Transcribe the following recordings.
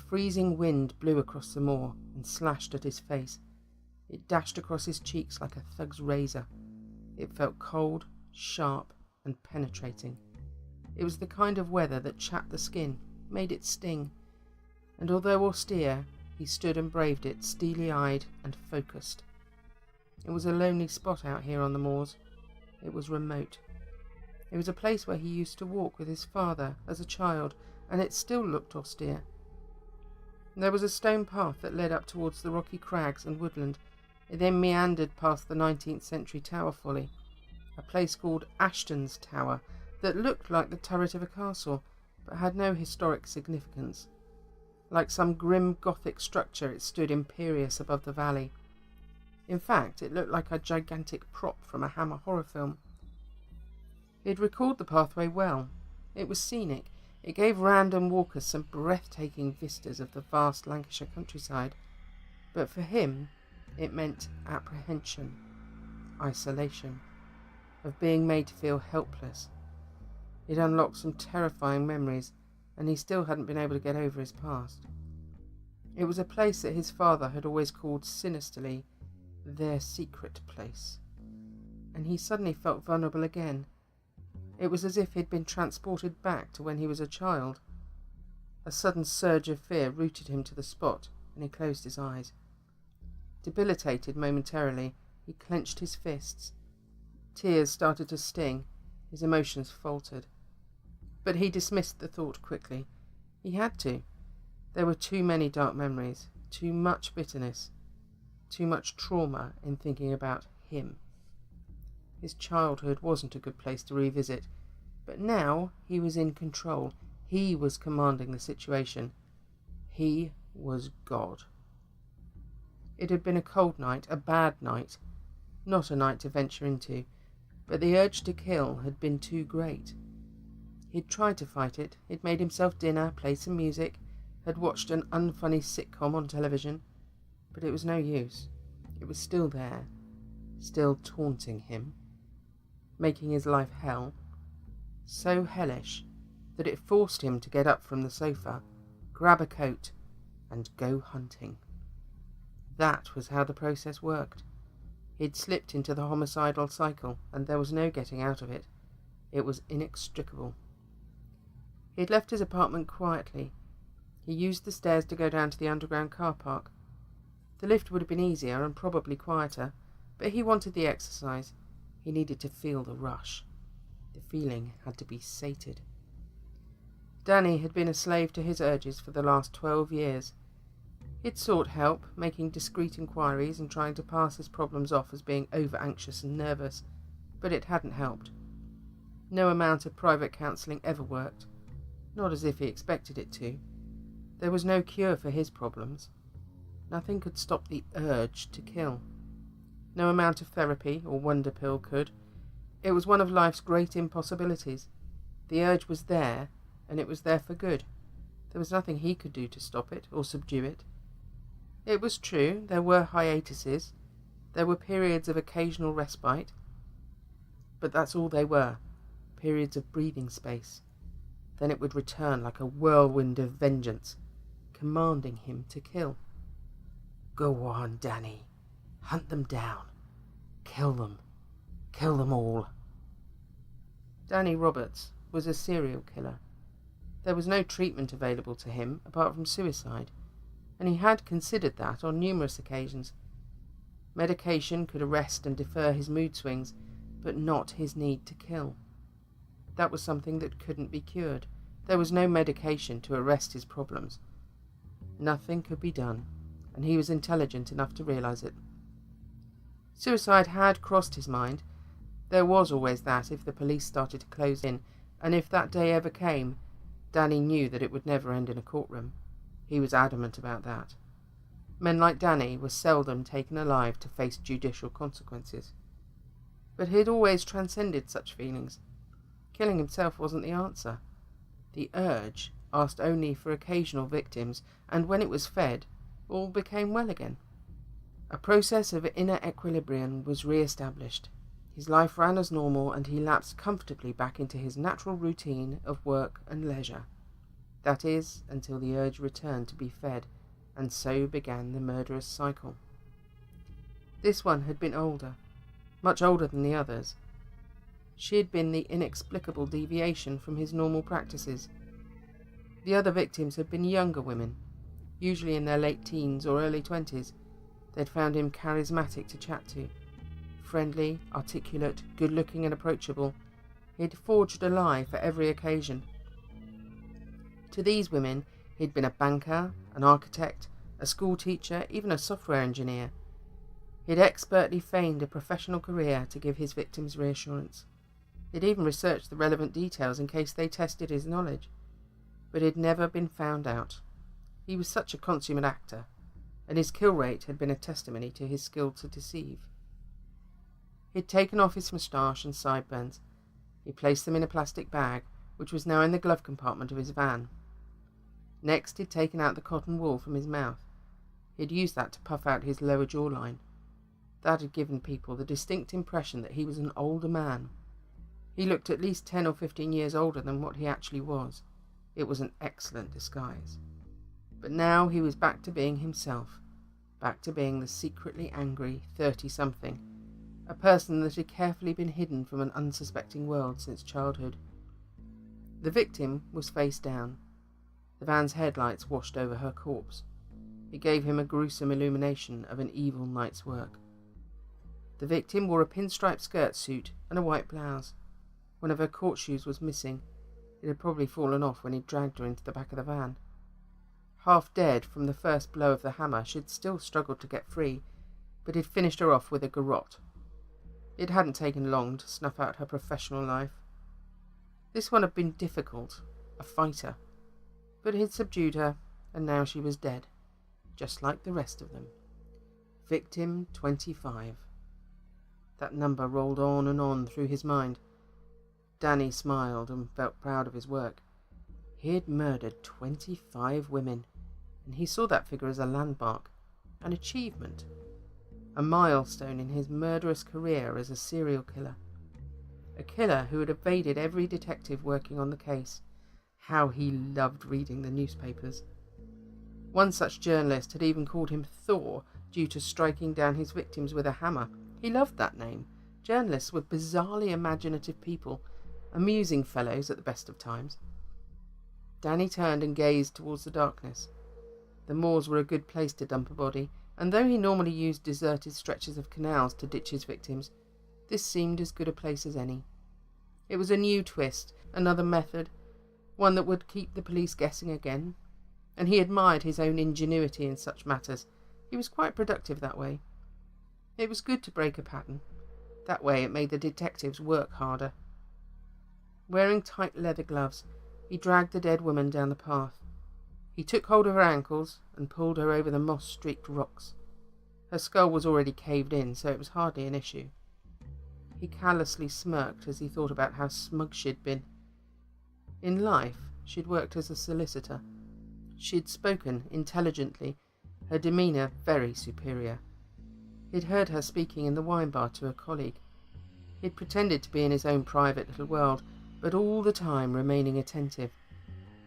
freezing wind blew across the moor and slashed at his face. It dashed across his cheeks like a thug's razor. It felt cold, sharp, and penetrating. It was the kind of weather that chapped the skin, made it sting, and although austere, he stood and braved it, steely-eyed and focused. It was a lonely spot out here on the moors. It was remote. It was a place where he used to walk with his father as a child, and it still looked austere. There was a stone path that led up towards the rocky crags and woodland. It then meandered past the 19th century tower folly, a place called Ashton's Tower that looked like the turret of a castle, but had no historic significance. Like some grim Gothic structure, it stood imperious above the valley. In fact, it looked like a gigantic prop from a Hammer horror film. He'd recalled the pathway well. It was scenic. It gave random walkers some breathtaking vistas of the vast Lancashire countryside. But for him, it meant apprehension, isolation, of being made to feel helpless. It unlocked some terrifying memories, and he still hadn't been able to get over his past. It was a place that his father had always called sinisterly their secret place, and he suddenly felt vulnerable again. It was as if he'd been transported back to when he was a child. A sudden surge of fear rooted him to the spot, and he closed his eyes. Debilitated momentarily, he clenched his fists. Tears started to sting. His emotions faltered. But he dismissed the thought quickly. He had to. There were too many dark memories, too much bitterness, too much trauma in thinking about him. His childhood wasn't a good place to revisit, but now he was in control. He was commanding the situation. He was God. It had been a cold night, a bad night, not a night to venture into, but the urge to kill had been too great. He'd tried to fight it. He'd made himself dinner, played some music, had watched an unfunny sitcom on television, but it was no use. It was still there, still taunting him, making his life hell, so hellish that it forced him to get up from the sofa, grab a coat, and go hunting. That was how the process worked. He'd slipped into the homicidal cycle, and there was no getting out of it. It was inextricable. He'd left his apartment quietly. He used the stairs to go down to the underground car park. The lift would have been easier and probably quieter, but he wanted the exercise. He needed to feel the rush. The feeling had to be sated. Danny had been a slave to his urges for the last 12 years. He'd sought help, making discreet inquiries and trying to pass his problems off as being over-anxious and nervous, but it hadn't helped. No amount of private counselling ever worked, not as if he expected it to. There was no cure for his problems. Nothing could stop the urge to kill. No amount of therapy or wonder pill could. It was one of life's great impossibilities. The urge was there, and it was there for good. There was nothing he could do to stop it or subdue it. It was true, there were hiatuses. There were periods of occasional respite. But that's all they were, periods of breathing space. Then it would return like a whirlwind of vengeance, commanding him to kill. Go on, Danny. Hunt them down. Kill them. Kill them all. Danny Roberts was a serial killer. There was no treatment available to him apart from suicide, and he had considered that on numerous occasions. Medication could arrest and defer his mood swings, but not his need to kill. That was something that couldn't be cured. There was no medication to arrest his problems. Nothing could be done, and he was intelligent enough to realize it. Suicide had crossed his mind. There was always that if the police started to close in, and if that day ever came, Danny knew that it would never end in a courtroom. He was adamant about that. Men like Danny were seldom taken alive to face judicial consequences. But he had always transcended such feelings. Killing himself wasn't the answer. The urge asked only for occasional victims, and when it was fed, all became well again. A process of inner equilibrium was re-established. His life ran as normal, and he lapsed comfortably back into his natural routine of work and leisure. That is, until the urge returned to be fed, and so began the murderous cycle. This one had been older, much older than the others. She had been the inexplicable deviation from his normal practices. The other victims had been younger women, usually in their late teens or early 20s. They'd found him charismatic to chat to. Friendly, articulate, good-looking and approachable. He'd forged a lie for every occasion. To these women, he'd been a banker, an architect, a school teacher, even a software engineer. He'd expertly feigned a professional career to give his victims reassurance. He'd even researched the relevant details in case they tested his knowledge. But he'd never been found out. He was such a consummate actor, and his kill rate had been a testimony to his skill to deceive. He'd taken off his moustache and sideburns. He placed them in a plastic bag, which was now in the glove compartment of his van. Next, he'd taken out the cotton wool from his mouth. He'd used that to puff out his lower jawline. That had given people the distinct impression that he was an older man. He looked at least 10 or 15 years older than what he actually was. It was an excellent disguise. But now he was back to being himself, back to being the secretly angry 30-something, a person that had carefully been hidden from an unsuspecting world since childhood. The victim was face down. The van's headlights washed over her corpse. It gave him a gruesome illumination of an evil night's work. The victim wore a pinstripe skirt suit and a white blouse. One of her court shoes was missing. It had probably fallen off when he dragged her into the back of the van. Half dead from the first blow of the hammer, she'd still struggled to get free, but he'd finished her off with a garrote. It hadn't taken long to snuff out her professional life. This one had been difficult, a fighter, but he'd subdued her, and now she was dead, just like the rest of them. Victim 25. That number rolled on and on through his mind. Danny smiled and felt proud of his work. He had murdered 25 women, and he saw that figure as a landmark, an achievement, a milestone in his murderous career as a serial killer. A killer who had evaded every detective working on the case. How he loved reading the newspapers. One such journalist had even called him Thor due to striking down his victims with a hammer. He loved that name. Journalists were bizarrely imaginative people, amusing fellows at the best of times. Danny turned and gazed towards the darkness. The moors were a good place to dump a body, and though he normally used deserted stretches of canals to ditch his victims, this seemed as good a place as any. It was a new twist, another method, one that would keep the police guessing again, and he admired his own ingenuity in such matters. He was quite productive that way. It was good to break a pattern. That way it made the detectives work harder. Wearing tight leather gloves, he dragged the dead woman down the path. He took hold of her ankles and pulled her over the moss-streaked rocks. Her skull was already caved in, so it was hardly an issue. He callously smirked as he thought about how smug she'd been. In life, she'd worked as a solicitor. She'd spoken intelligently, her demeanour very superior. He'd heard her speaking in the wine bar to a colleague. He'd pretended to be in his own private little world, but all the time remaining attentive.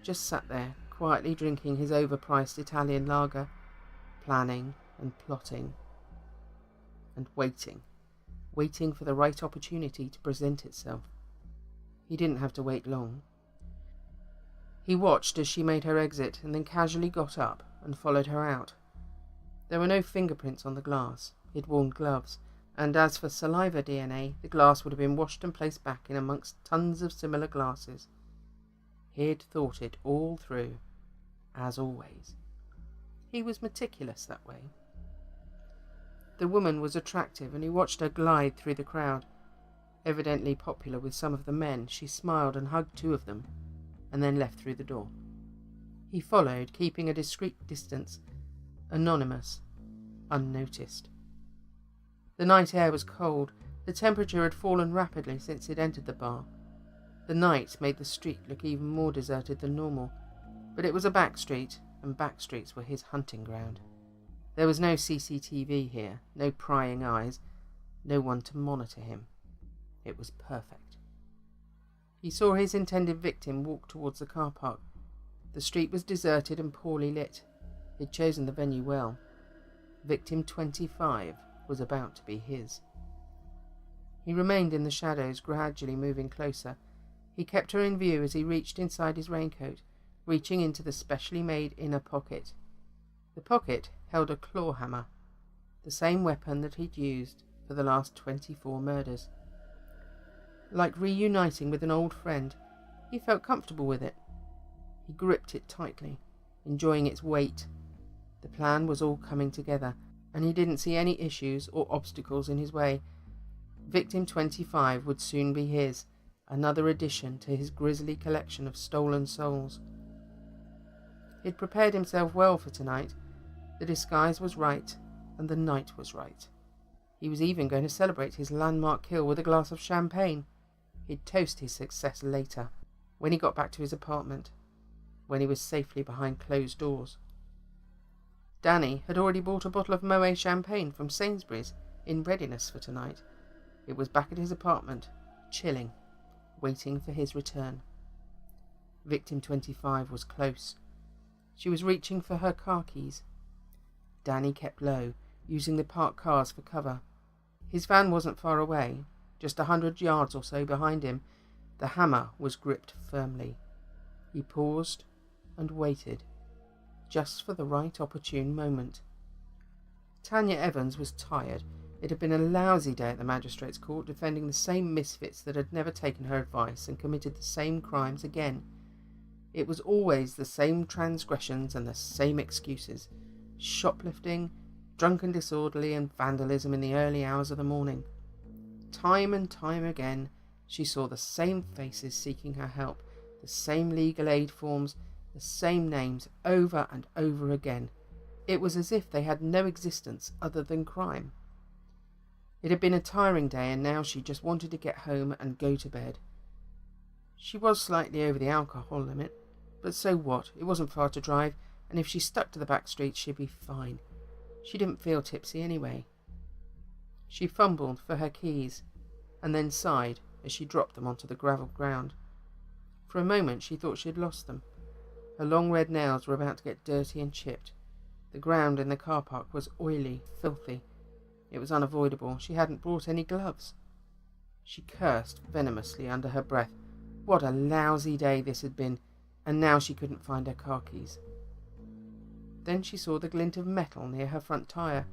Just sat there, quietly drinking his overpriced Italian lager, planning and plotting and waiting for the right opportunity to present itself. He didn't have to wait long. He watched as she made her exit and then casually got up and followed her out. There were no fingerprints on the glass. He'd worn gloves, and as for saliva DNA, the glass would have been washed and placed back in amongst tons of similar glasses. He'd thought it all through, as always. He was meticulous that way. The woman was attractive, and he watched her glide through the crowd. Evidently popular with some of the men, she smiled and hugged two of them, and then left through the door. He followed, keeping a discreet distance, anonymous, unnoticed. The night air was cold. The temperature had fallen rapidly since he'd entered the bar. The night made the street look even more deserted than normal, but it was a back street, and back streets were his hunting ground. There was no CCTV here, no prying eyes, no one to monitor him. It was perfect. He saw his intended victim walk towards the car park. The street was deserted and poorly lit. He'd chosen the venue well. Victim 25 was about to be his. He remained in the shadows, gradually moving closer. He kept her in view as he reached inside his raincoat, reaching into the specially made inner pocket. The pocket held a claw hammer, the same weapon that he'd used for the last 24 murders. Like reuniting with an old friend, he felt comfortable with it. He gripped it tightly, enjoying its weight. The plan was all coming together, and he didn't see any issues or obstacles in his way. Victim 25 would soon be his, another addition to his grisly collection of stolen souls. He'd prepared himself well for tonight. The disguise was right, and the night was right. He was even going to celebrate his landmark kill with a glass of champagne. He'd toast his success later, when he got back to his apartment, when he was safely behind closed doors. Danny had already bought a bottle of Moet champagne from Sainsbury's, in readiness for tonight. It was back at his apartment, chilling, waiting for his return. Victim 25 was close. She was reaching for her car keys. Danny kept low, using the parked cars for cover. His van wasn't far away, just 100 yards or so behind him. The hammer was gripped firmly. He paused and waited, just for the right opportune moment. Tanya Evans was tired. It had been a lousy day at the magistrate's court, defending the same misfits that had never taken her advice and committed the same crimes again. It was always the same transgressions and the same excuses: shoplifting, drunken disorderly, and vandalism in the early hours of the morning. Time and time again, she saw the same faces seeking her help, the same legal aid forms, the same names over and over again. It was as if they had no existence other than crime. It had been a tiring day, and now she just wanted to get home and go to bed. She was slightly over the alcohol limit, but so what? It wasn't far to drive, and if she stuck to the back streets, she'd be fine. She didn't feel tipsy anyway. She fumbled for her keys, and then sighed as she dropped them onto the gravel ground. For a moment she thought she had lost them. Her long red nails were about to get dirty and chipped. The ground in the car park was oily, filthy. It was unavoidable. She hadn't brought any gloves. She cursed venomously under her breath. What a lousy day this had been, and now she couldn't find her car keys. Then she saw the glint of metal near her front tyre.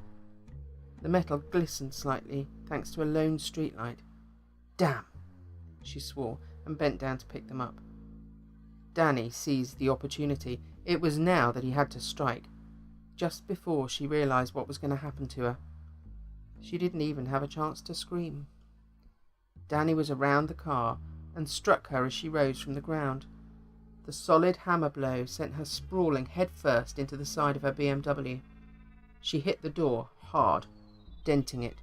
The metal glistened slightly, thanks to a lone streetlight. Damn! She swore, and bent down to pick them up. Danny seized the opportunity. It was now that he had to strike. Just before she realised what was going to happen to her, she didn't even have a chance to scream. Danny was around the car and struck her as she rose from the ground. The solid hammer blow sent her sprawling head first into the side of her BMW. She hit the door hard, denting it.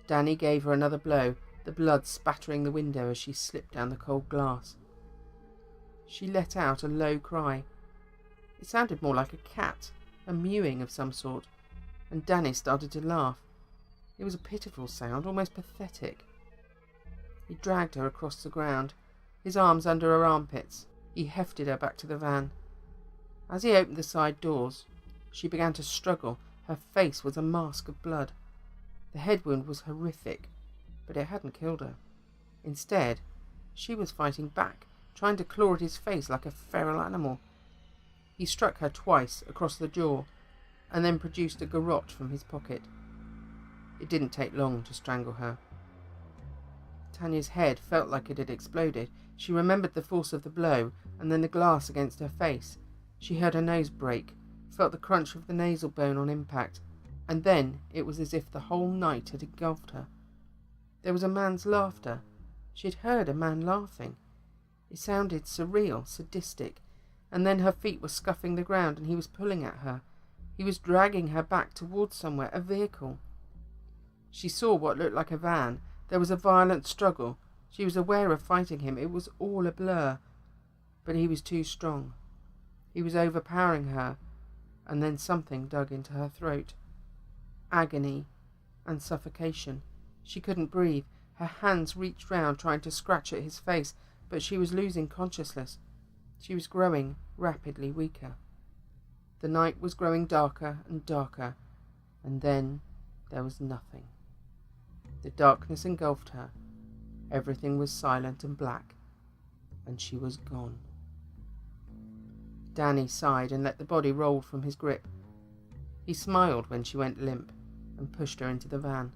Danny gave her another blow, the blood spattering the window as she slipped down the cold glass. She let out a low cry. It sounded more like a cat, a mewing of some sort, and Danny started to laugh. It was a pitiful sound, almost pathetic. He dragged her across the ground, his arms under her armpits. He hefted her back to the van. As he opened the side doors, she began to struggle. Her face was a mask of blood. The head wound was horrific, but it hadn't killed her. Instead, she was fighting back, trying to claw at his face like a feral animal. He struck her twice across the jaw, and then produced a garrote from his pocket. It didn't take long to strangle her. Tanya's head felt like it had exploded. She remembered the force of the blow, and then the glass against her face. She heard her nose break, felt the crunch of the nasal bone on impact, and then it was as if the whole night had engulfed her. There was a man's laughter. She had heard a man laughing. It sounded surreal, sadistic, and then her feet were scuffing the ground and he was pulling at her. He was dragging her back towards somewhere, a vehicle. She saw what looked like a van. There was a violent struggle. She was aware of fighting him. It was all a blur. But he was too strong. He was overpowering her, and then something dug into her throat. Agony and suffocation. She couldn't breathe. Her hands reached round, trying to scratch at his face, but she was losing consciousness. She was growing rapidly weaker. The night was growing darker and darker, and then there was nothing. The darkness engulfed her. Everything was silent and black, and she was gone. Danny sighed and let the body roll from his grip. He smiled when she went limp and pushed her into the van.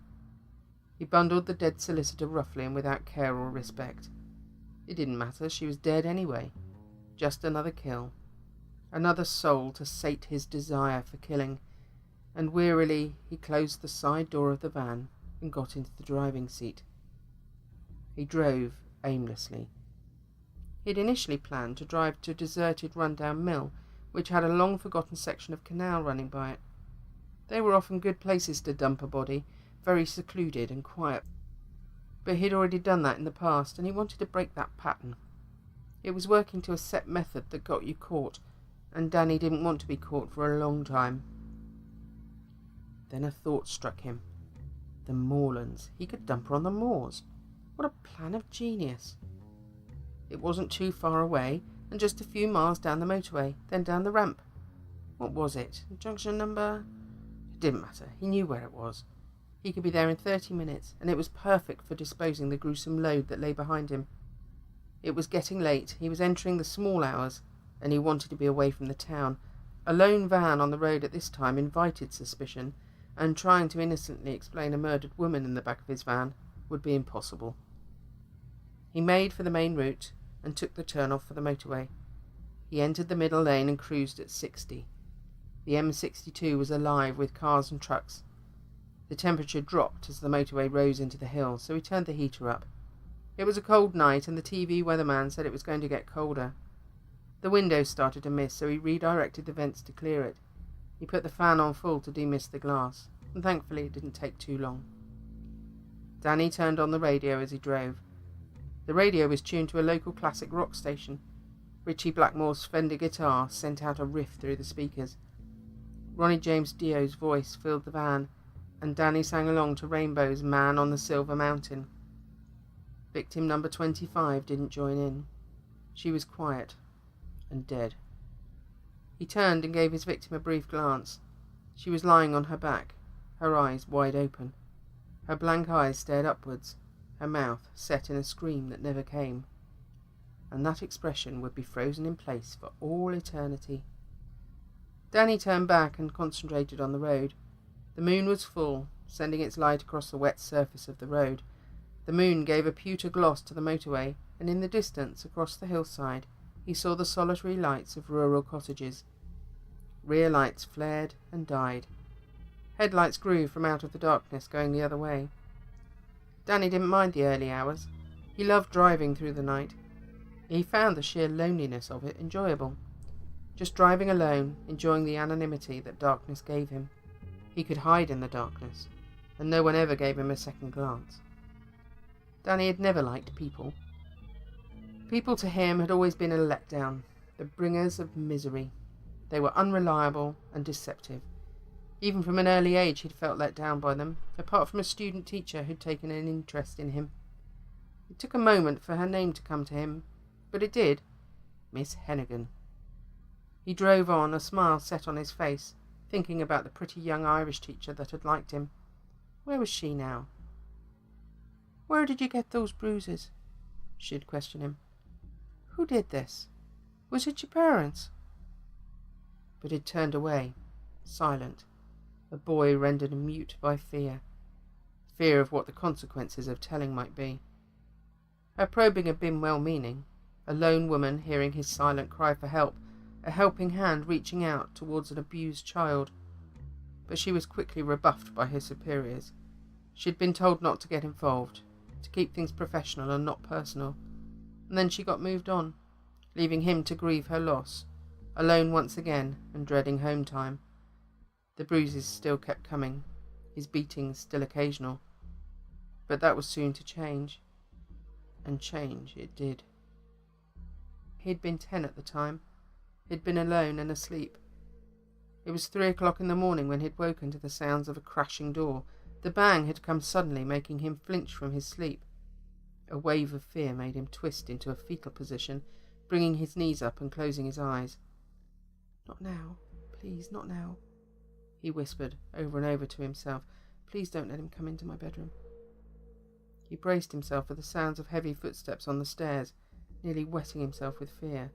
He bundled the dead solicitor roughly and without care or respect. It didn't matter, she was dead anyway. Just another kill. Another soul to sate his desire for killing, and wearily he closed the side door of the van and got into the driving seat. He drove aimlessly. He had initially planned to drive to a deserted run-down mill, which had a long-forgotten section of canal running by it. They were often good places to dump a body, very secluded and quiet. But he'd already done that in the past, and he wanted to break that pattern. It was working to a set method that got you caught, and Danny didn't want to be caught for a long time. Then a thought struck him. The moorlands. He could dump her on the moors. What a plan of genius. It wasn't too far away, and just a few miles down the motorway, then down the ramp. What was it? Junction number? It didn't matter. He knew where it was. He could be there in 30 minutes, and it was perfect for disposing the gruesome load that lay behind him. It was getting late. He was entering the small hours, and he wanted to be away from the town. A lone van on the road at this time invited suspicion, and trying to innocently explain a murdered woman in the back of his van would be impossible. He made for the main route and took the turn-off for the motorway. He entered the middle lane and cruised at 60. The M62 was alive with cars and trucks. The temperature dropped as the motorway rose into the hill, so he turned the heater up. It was a cold night, and the TV weatherman said it was going to get colder. The windows started to mist, so he redirected the vents to clear it. He put the fan on full to demist the glass, and thankfully it didn't take too long. Danny turned on the radio as he drove. The radio was tuned to a local classic rock station. Ritchie Blackmore's Fender guitar sent out a riff through the speakers. Ronnie James Dio's voice filled the van, and Danny sang along to Rainbow's Man on the Silver Mountain. Victim number 25 didn't join in. She was quiet and dead. He turned and gave his victim a brief glance. She was lying on her back, her eyes wide open. Her blank eyes stared upwards, her mouth set in a scream that never came. And that expression would be frozen in place for all eternity. Danny turned back and concentrated on the road. The moon was full, sending its light across the wet surface of the road. The moon gave a pewter gloss to the motorway, and in the distance, across the hillside, he saw the solitary lights of rural cottages. Rear lights flared and died. Headlights grew from out of the darkness, going the other way. Danny didn't mind the early hours. He loved driving through the night. He found the sheer loneliness of it enjoyable. Just driving alone, enjoying the anonymity that darkness gave him. He could hide in the darkness, and no one ever gave him a second glance. Danny had never liked people. People to him had always been a letdown, the bringers of misery. They were unreliable and deceptive. Even from an early age he'd felt let down by them, apart from a student teacher who'd taken an interest in him. It took a moment for her name to come to him, but it did. Miss Hennigan. He drove on, a smile set on his face, thinking about the pretty young Irish teacher that had liked him. Where was she now? "Where did you get those bruises?" she'd question him. "Who did this? Was it your parents?" But he'd turned away, silent, a boy rendered mute by fear of what the consequences of telling might be. Her probing had been well-meaning, a lone woman hearing his silent cry for help, a helping hand reaching out towards an abused child. But she was quickly rebuffed by her superiors. She'd been told not to get involved, to keep things professional and not personal, and then she got moved on, leaving him to grieve her loss, alone once again and dreading home time. The bruises still kept coming, his beatings still occasional, but that was soon to change, and change it did. He'd been 10 at the time. He'd been alone and asleep. It was 3 o'clock in the morning when he'd woken to the sounds of a crashing door. The bang had come suddenly, making him flinch from his sleep. A wave of fear made him twist into a fetal position, bringing his knees up and closing his eyes. "Not now, please, not now," he whispered over and over to himself. "Please don't let him come into my bedroom." He braced himself for the sounds of heavy footsteps on the stairs, nearly wetting himself with fear.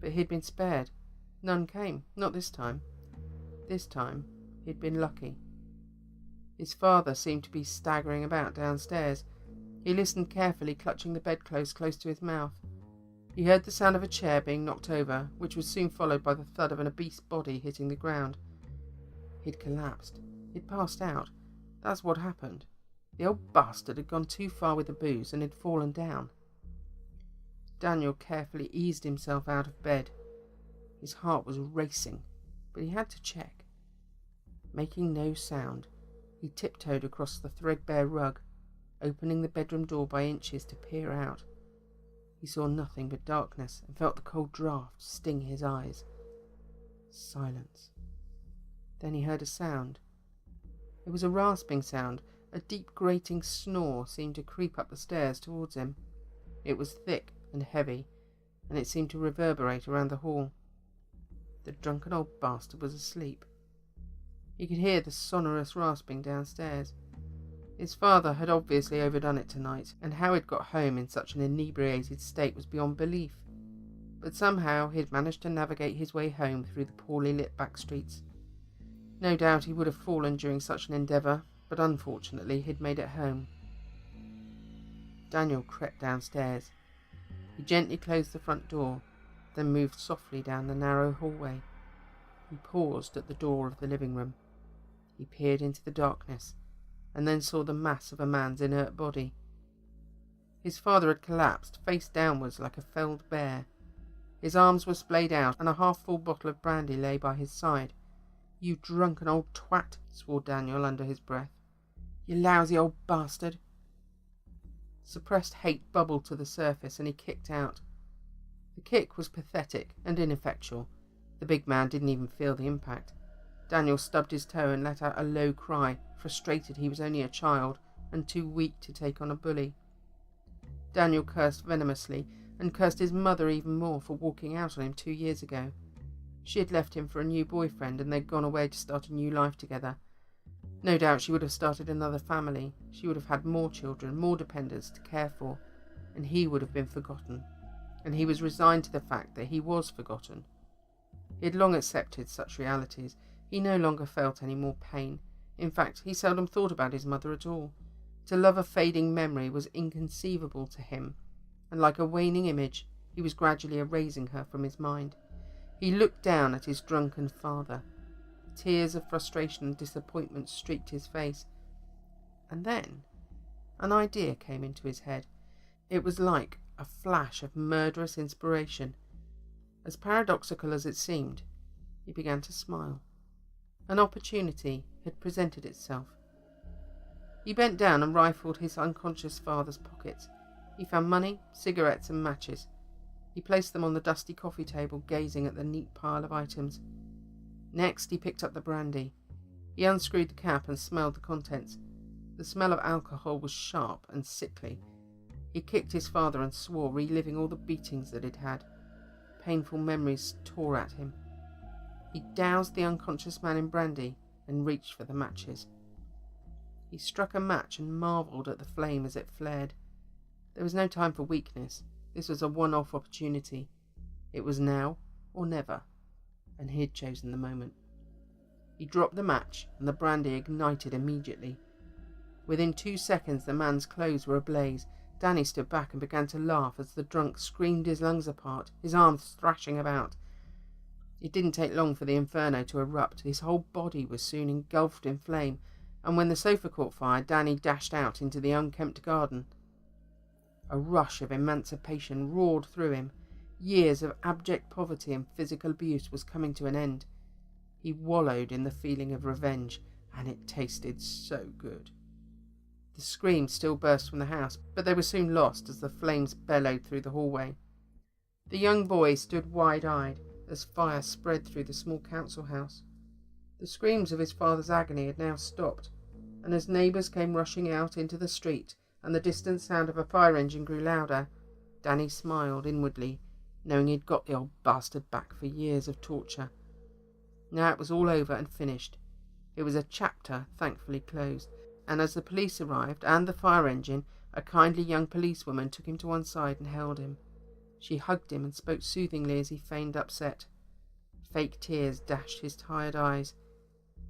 But he'd been spared. None came, not this time. This time he'd been lucky. His father seemed to be staggering about downstairs. He listened carefully, clutching the bedclothes close to his mouth. He heard the sound of a chair being knocked over, which was soon followed by the thud of an obese body hitting the ground. He'd collapsed. He'd passed out. That's what happened. The old bastard had gone too far with the booze and had fallen down. Daniel carefully eased himself out of bed. His heart was racing, but he had to check. Making no sound, he tiptoed across the threadbare rug, opening the bedroom door by inches to peer out. He saw nothing but darkness and felt the cold draught sting his eyes. Silence. Then he heard a sound. It was a rasping sound. A deep grating snore seemed to creep up the stairs towards him. It was thick and heavy, and it seemed to reverberate around the hall. The drunken old bastard was asleep. He could hear the sonorous rasping downstairs. His father had obviously overdone it tonight, and how he'd got home in such an inebriated state was beyond belief. But somehow he'd managed to navigate his way home through the poorly lit back streets. No doubt he would have fallen during such an endeavour, but unfortunately he'd made it home. Daniel crept downstairs. He gently closed the front door, then moved softly down the narrow hallway. He paused at the door of the living room. He peered into the darkness, and then saw the mass of a man's inert body. His father had collapsed, face downwards like a felled bear. His arms were splayed out, and a half-full bottle of brandy lay by his side. "You drunken old twat," swore Daniel under his breath. "You lousy old bastard." Suppressed hate bubbled to the surface, and he kicked out. The kick was pathetic and ineffectual. The big man didn't even feel the impact. Daniel stubbed his toe and let out a low cry, frustrated he was only a child and too weak to take on a bully. Daniel cursed venomously, and cursed his mother even more for walking out on him 2 years ago. She had left him for a new boyfriend, and they'd gone away to start a new life together. No doubt she would have started another family. She would have had more children, more dependents to care for, and he would have been forgotten. And he was resigned to the fact that he was forgotten. He had long accepted such realities. He no longer felt any more pain. In fact, he seldom thought about his mother at all. To love a fading memory was inconceivable to him, and like a waning image, he was gradually erasing her from his mind. He looked down at his drunken father. Tears of frustration and disappointment streaked his face. And then an idea came into his head. It was like a flash of murderous inspiration. As paradoxical as it seemed, he began to smile. An opportunity had presented itself. He bent down and rifled his unconscious father's pockets. He found money, cigarettes and matches. He placed them on the dusty coffee table, gazing at the neat pile of items. Next, he picked up the brandy. He unscrewed the cap and smelled the contents. The smell of alcohol was sharp and sickly. He kicked his father and swore, reliving all the beatings that he'd had. Painful memories tore at him. He doused the unconscious man in brandy and reached for the matches. He struck a match and marvelled at the flame as it flared. There was no time for weakness. This was a one-off opportunity. It was now or never, and he had chosen the moment. He dropped the match, and the brandy ignited immediately. Within 2 seconds, the man's clothes were ablaze. Danny stood back and began to laugh as the drunk screamed his lungs apart, his arms thrashing about. It didn't take long for the inferno to erupt. His whole body was soon engulfed in flame, and when the sofa caught fire, Danny dashed out into the unkempt garden. A rush of emancipation roared through him. Years of abject poverty and physical abuse was coming to an end. He wallowed in the feeling of revenge, and it tasted so good. The screams still burst from the house, but they were soon lost as the flames bellowed through the hallway. The young boy stood wide-eyed as fire spread through the small council house. The screams of his father's agony had now stopped, and as neighbours came rushing out into the street and the distant sound of a fire engine grew louder, Danny smiled inwardly, knowing he'd got the old bastard back for years of torture. Now it was all over and finished. It was a chapter thankfully closed, and as the police arrived, and the fire engine, a kindly young policewoman took him to one side and held him. She hugged him and spoke soothingly as he feigned upset. Fake tears dashed his tired eyes.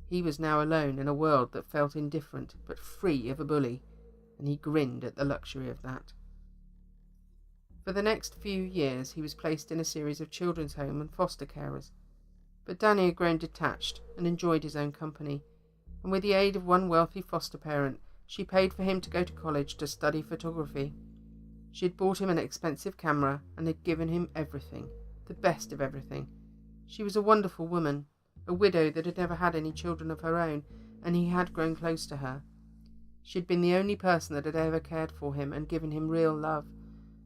He was now alone in a world that felt indifferent, but free of a bully, and he grinned at the luxury of that. For the next few years he was placed in a series of children's home and foster carers, but Danny had grown detached and enjoyed his own company, and with the aid of one wealthy foster parent, she paid for him to go to college to study photography. She had bought him an expensive camera and had given him everything, the best of everything. She was a wonderful woman, a widow that had never had any children of her own, and he had grown close to her. She had been the only person that had ever cared for him and given him real love,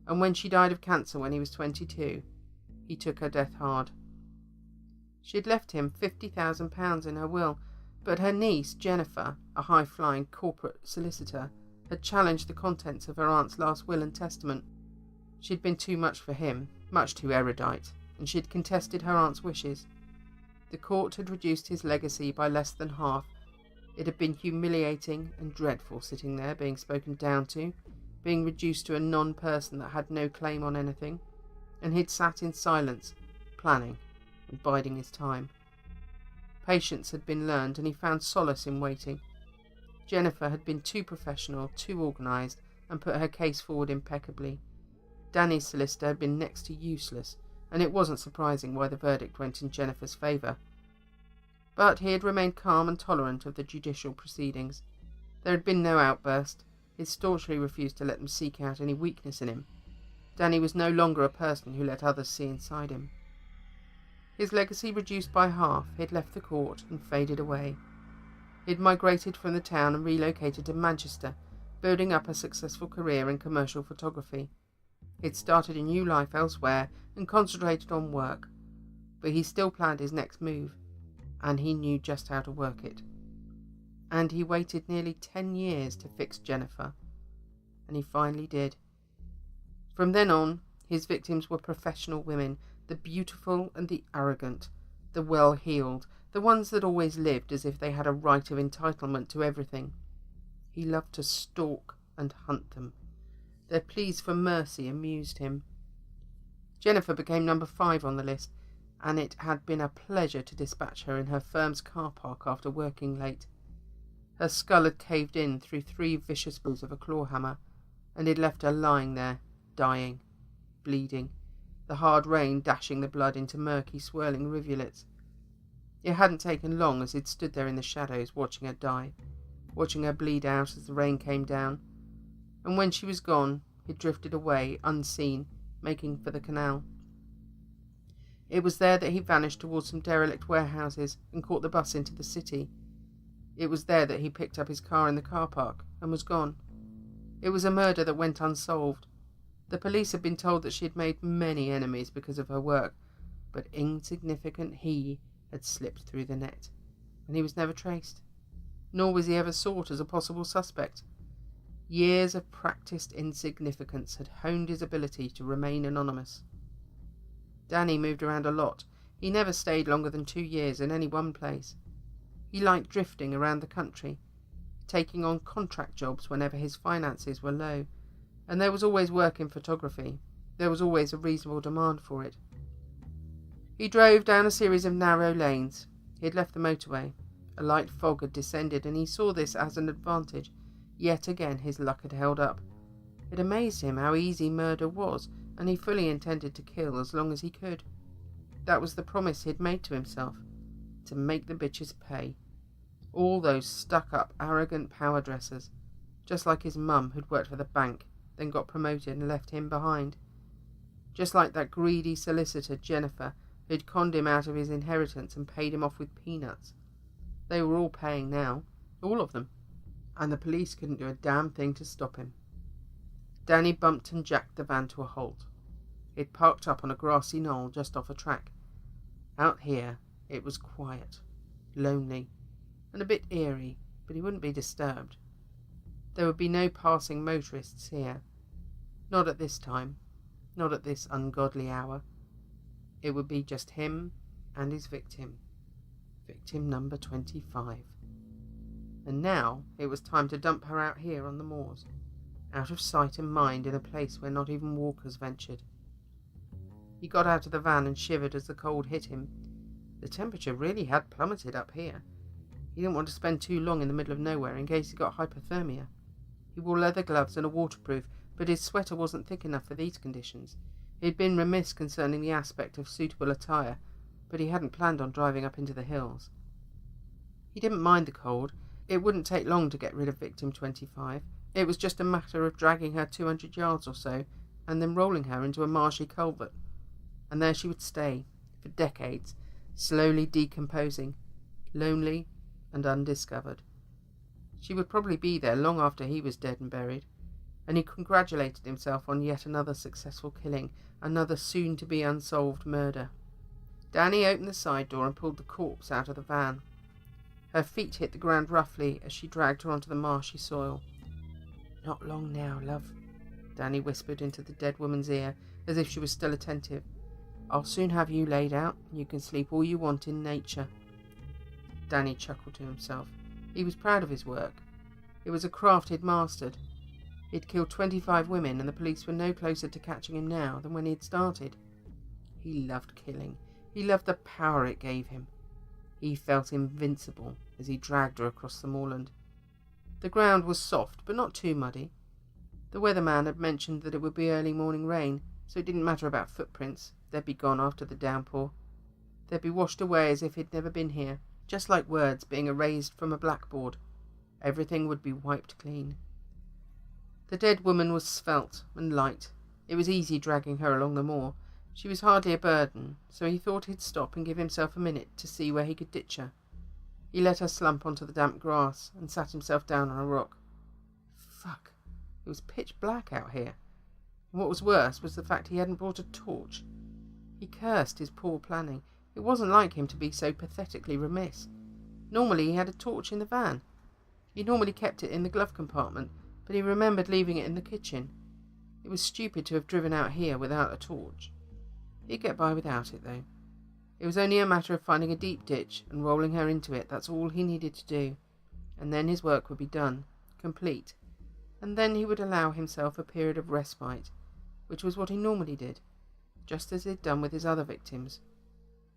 and when she died of cancer when he was 22, he took her death hard. She had left him £50,000 in her will, but her niece, Jennifer, a high-flying corporate solicitor, had challenged the contents of her aunt's last will and testament. She had been too much for him, much too erudite, and she had contested her aunt's wishes. The court had reduced his legacy by less than half. It had been humiliating and dreadful sitting there, being spoken down to, being reduced to a non-person that had no claim on anything, and he'd sat in silence, planning and biding his time. Patience had been learned, and he found solace in waiting. Jennifer had been too professional, too organised, and put her case forward impeccably. Danny's solicitor had been next to useless, and it wasn't surprising why the verdict went in Jennifer's favour. But he had remained calm and tolerant of the judicial proceedings. There had been no outburst. He staunchly refused to let them seek out any weakness in him. Danny was no longer a person who let others see inside him. His legacy reduced by half, he had left the court and faded away. He had migrated from the town and relocated to Manchester, building up a successful career in commercial photography. He had started a new life elsewhere and concentrated on work, but he still planned his next move, and he knew just how to work it. And he waited nearly 10 years to fix Jennifer, and he finally did. From then on, his victims were professional women, the beautiful and the arrogant, the well-heeled, the ones that always lived as if they had a right of entitlement to everything. He loved to stalk and hunt them. Their pleas for mercy amused him. Jennifer became number 5 on the list, and it had been a pleasure to dispatch her in her firm's car park after working late. Her skull had caved in through 3 vicious blows of a claw hammer, and he'd left her lying there, dying, bleeding, the hard rain dashing the blood into murky, swirling rivulets. It hadn't taken long as he'd stood there in the shadows watching her die, watching her bleed out as the rain came down, and when she was gone, he'd drifted away, unseen, making for the canal. It was there that he vanished towards some derelict warehouses and caught the bus into the city. It was there that he picked up his car in the car park and was gone. It was a murder that went unsolved. The police had been told that she had made many enemies because of her work, but insignificant he had slipped through the net, and he was never traced, nor was he ever sought as a possible suspect. Years of practised insignificance had honed his ability to remain anonymous. Danny moved around a lot. He never stayed longer than 2 years in any one place. He liked drifting around the country, taking on contract jobs whenever his finances were low, and there was always work in photography. There was always a reasonable demand for it. He drove down a series of narrow lanes. He had left the motorway. A light fog had descended, and he saw this as an advantage. Yet again his luck had held up. It amazed him how easy murder was, and he fully intended to kill as long as he could. That was the promise he had made to himself, to make the bitches pay. All those stuck-up, arrogant power dressers, just like his mum who'd worked for the bank, then got promoted and left him behind. Just like that greedy solicitor, Jennifer, who'd conned him out of his inheritance and paid him off with peanuts. They were all paying now, all of them, and the police couldn't do a damn thing to stop him. Danny bumped and jacked the van to a halt. It parked up on a grassy knoll just off a track. Out here it was quiet, lonely, and a bit eerie, but he wouldn't be disturbed. There would be no passing motorists here. Not at this time, not at this ungodly hour. It would be just him and his victim. Victim number 25. And now it was time to dump her out here on the moors, out of sight and mind, in a place where not even walkers ventured. He got out of the van and shivered as the cold hit him. The temperature really had plummeted up here. He didn't want to spend too long in the middle of nowhere in case he got hypothermia. He wore leather gloves and a waterproof, but his sweater wasn't thick enough for these conditions. He had been remiss concerning the aspect of suitable attire, but he hadn't planned on driving up into the hills. He didn't mind the cold. It wouldn't take long to get rid of victim 25. It was just a matter of dragging her 200 yards or so, and then rolling her into a marshy culvert. And there she would stay, for decades, slowly decomposing, lonely and undiscovered. She would probably be there long after he was dead and buried, and he congratulated himself on yet another successful killing, another soon-to-be unsolved murder. Danny opened the side door and pulled the corpse out of the van. Her feet hit the ground roughly as she dragged her onto the marshy soil. "Not long now, love," Danny whispered into the dead woman's ear, as if she was still attentive. "I'll soon have you laid out, and you can sleep all you want in nature." Danny chuckled to himself. He was proud of his work. It was a craft he'd mastered. He'd killed 25 women, and the police were no closer to catching him now than when he had started. He loved killing. He loved the power it gave him. He felt invincible as he dragged her across the moorland. The ground was soft, but not too muddy. The weatherman had mentioned that it would be early morning rain, so it didn't matter about footprints. They'd be gone after the downpour. They'd be washed away as if he'd never been here, just like words being erased from a blackboard. Everything would be wiped clean. The dead woman was svelte and light. It was easy dragging her along the moor. She was hardly a burden, so he thought he'd stop and give himself a minute to see where he could ditch her. He let her slump onto the damp grass and sat himself down on a rock. Fuck, it was pitch black out here. And what was worse was the fact he hadn't brought a torch. He cursed his poor planning. It wasn't like him to be so pathetically remiss. Normally he had a torch in the van. He normally kept it in the glove compartment, but he remembered leaving it in the kitchen. It was stupid to have driven out here without a torch. He'd get by without it, though. It was only a matter of finding a deep ditch and rolling her into it. That's all he needed to do. And then his work would be done, complete. And then he would allow himself a period of respite, which was what he normally did, just as he'd done with his other victims.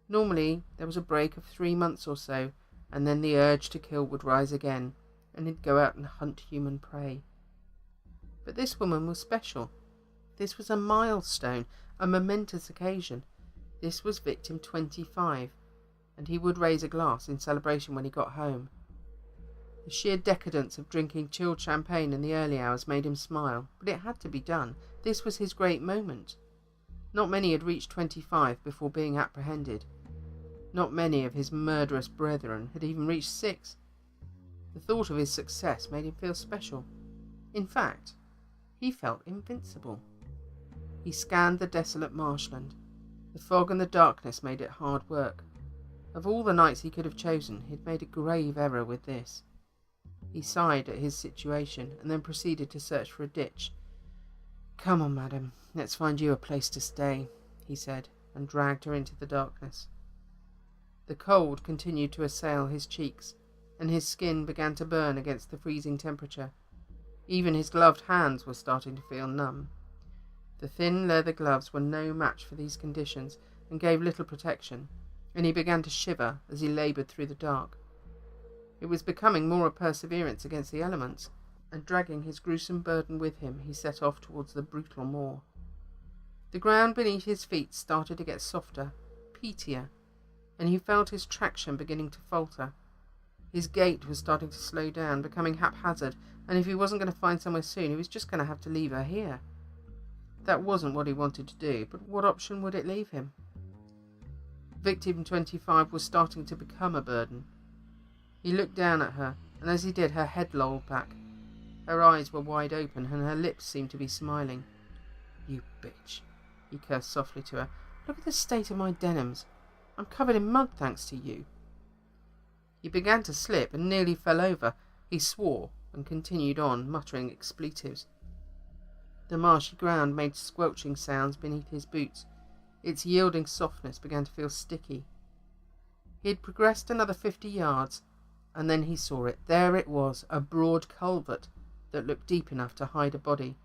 Normally there was a break of 3 months or so, and then the urge to kill would rise again, and he'd go out and hunt human prey. But this woman was special. This was a milestone, a momentous occasion. This was victim 25, and he would raise a glass in celebration when he got home. The sheer decadence of drinking chilled champagne in the early hours made him smile, but it had to be done. This was his great moment. Not many had reached 25 before being apprehended. Not many of his murderous brethren had even reached 6. The thought of his success made him feel special. In fact, he felt invincible. He scanned the desolate marshland. The fog and the darkness made it hard work. Of all the nights he could have chosen, he'd made a grave error with this. He sighed at his situation and then proceeded to search for a ditch. "Come on, madam, let's find you a place to stay," he said, and dragged her into the darkness. The cold continued to assail his cheeks, and his skin began to burn against the freezing temperature. Even his gloved hands were starting to feel numb. The thin leather gloves were no match for these conditions and gave little protection, and he began to shiver as he laboured through the dark. It was becoming more a perseverance against the elements, and dragging his gruesome burden with him, he set off towards the brutal moor. The ground beneath his feet started to get softer, peatier, and he felt his traction beginning to falter. His gait was starting to slow down, becoming haphazard, and if he wasn't going to find somewhere soon, he was just going to have to leave her here. That wasn't what he wanted to do, but what option would it leave him? Victim 25 was starting to become a burden. He looked down at her, and as he did, her head lolled back. Her eyes were wide open, and her lips seemed to be smiling. "You bitch," he cursed softly to her. "Look at the state of my denims. I'm covered in mud thanks to you." He began to slip and nearly fell over. He swore and continued on, muttering expletives. The marshy ground made squelching sounds beneath his boots. Its yielding softness began to feel sticky. He had progressed another 50 yards, and then he saw it. There it was, a broad culvert that looked deep enough to hide a body.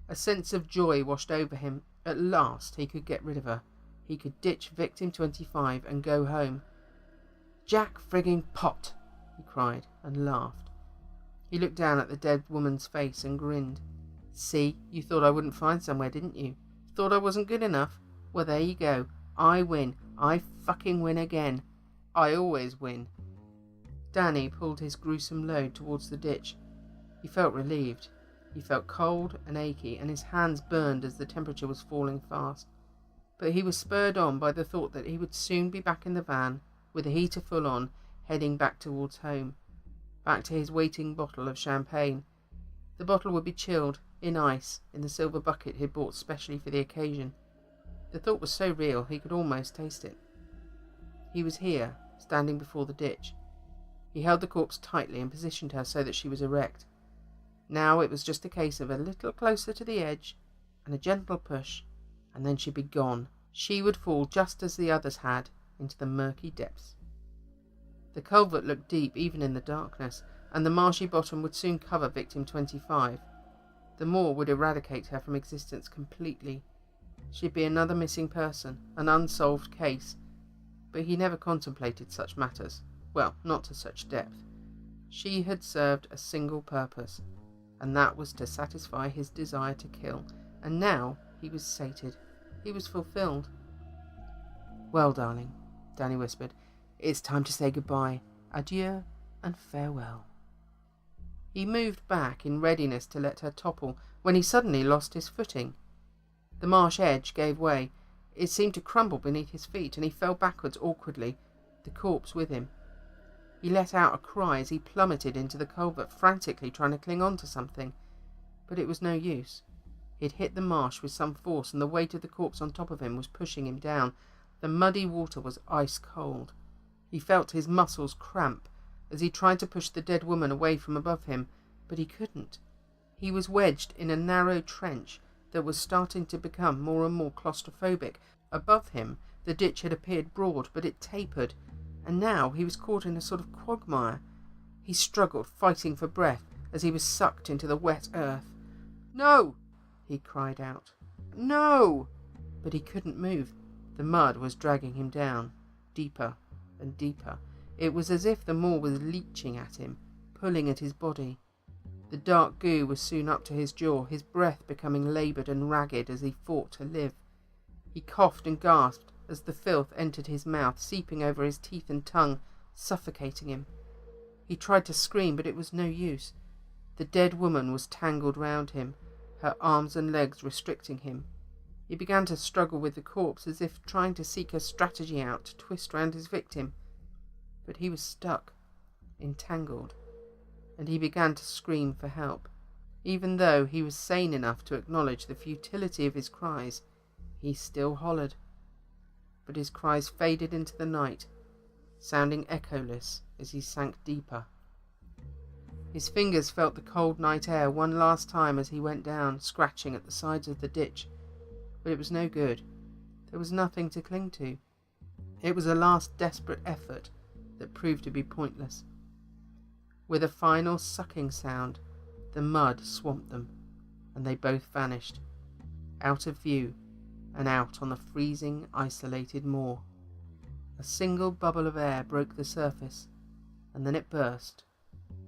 A sense of joy washed over him. At last he could get rid of her. He could ditch victim 25 and go home. "Jack frigging Pot!" he cried, and laughed. He looked down at the dead woman's face and grinned. "See, you thought I wouldn't find somewhere, didn't you? Thought I wasn't good enough? Well, there you go. I win. I fucking win again. I always win." Danny pulled his gruesome load towards the ditch. He felt relieved. He felt cold and achy, and his hands burned as the temperature was falling fast. But he was spurred on by the thought that he would soon be back in the van, with the heater full on, heading back towards home, back to his waiting bottle of champagne. The bottle would be chilled, in ice, in the silver bucket he'd bought specially for the occasion. The thought was so real he could almost taste it. He was here, standing before the ditch. He held the corpse tightly and positioned her so that she was erect. Now it was just a case of a little closer to the edge, and a gentle push, and then she'd be gone. She would fall just as the others had, into the murky depths. The culvert looked deep even in the darkness, and the marshy bottom would soon cover victim 25. The moor would eradicate her from existence completely. She'd be another missing person, an unsolved case. But he never contemplated such matters. Well, not to such depth. She had served a single purpose, and that was to satisfy his desire to kill. And now he was sated. He was fulfilled. "Well, darling," Danny whispered, "it's time to say goodbye. Adieu and farewell." He moved back in readiness to let her topple, when he suddenly lost his footing. The marsh edge gave way. It seemed to crumble beneath his feet, and he fell backwards awkwardly, the corpse with him. He let out a cry as he plummeted into the culvert, frantically trying to cling on to something. But it was no use. He'd hit the marsh with some force, and the weight of the corpse on top of him was pushing him down. The muddy water was ice cold. He felt his muscles cramp as he tried to push the dead woman away from above him, but he couldn't. He was wedged in a narrow trench that was starting to become more and more claustrophobic. Above him, the ditch had appeared broad, but it tapered, and now he was caught in a sort of quagmire. He struggled, fighting for breath, as he was sucked into the wet earth. "No!" he cried out. "No!" But he couldn't move. The mud was dragging him down, deeper and deeper. It was as if the moor was leeching at him, pulling at his body. The dark goo was soon up to his jaw, his breath becoming laboured and ragged as he fought to live. He coughed and gasped as the filth entered his mouth, seeping over his teeth and tongue, suffocating him. He tried to scream, but it was no use. The dead woman was tangled round him, her arms and legs restricting him. He began to struggle with the corpse, as if trying to seek a strategy out to twist round his victim. But he was stuck, entangled, and he began to scream for help. Even though he was sane enough to acknowledge the futility of his cries, he still hollered. But his cries faded into the night, sounding echoless as he sank deeper. His fingers felt the cold night air one last time as he went down, scratching at the sides of the ditch. But it was no good. There was nothing to cling to. It was a last desperate effort that proved to be pointless. With a final sucking sound, the mud swamped them, and they both vanished, out of view and out on the freezing, isolated moor. A single bubble of air broke the surface, and then it burst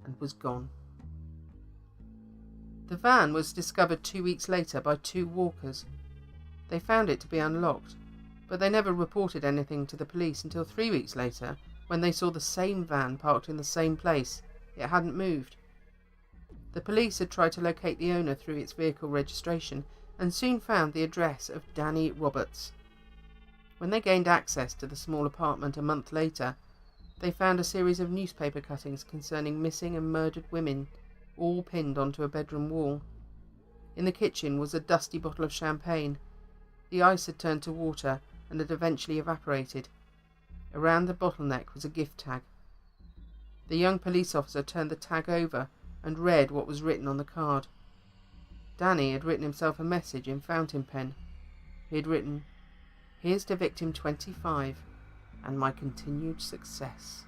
and was gone. The van was discovered 2 weeks later by 2 walkers. They found it to be unlocked, but they never reported anything to the police until 3 weeks later, when they saw the same van parked in the same place. It hadn't moved. The police had tried to locate the owner through its vehicle registration, and soon found the address of Danny Roberts. When they gained access to the small apartment a month later, they found a series of newspaper cuttings concerning missing and murdered women, all pinned onto a bedroom wall. In the kitchen was a dusty bottle of champagne. The ice had turned to water and had eventually evaporated. Around the bottleneck was a gift tag. The young police officer turned the tag over and read what was written on the card. Danny had written himself a message in fountain pen. He had written, Here's to victim 25 and my continued success.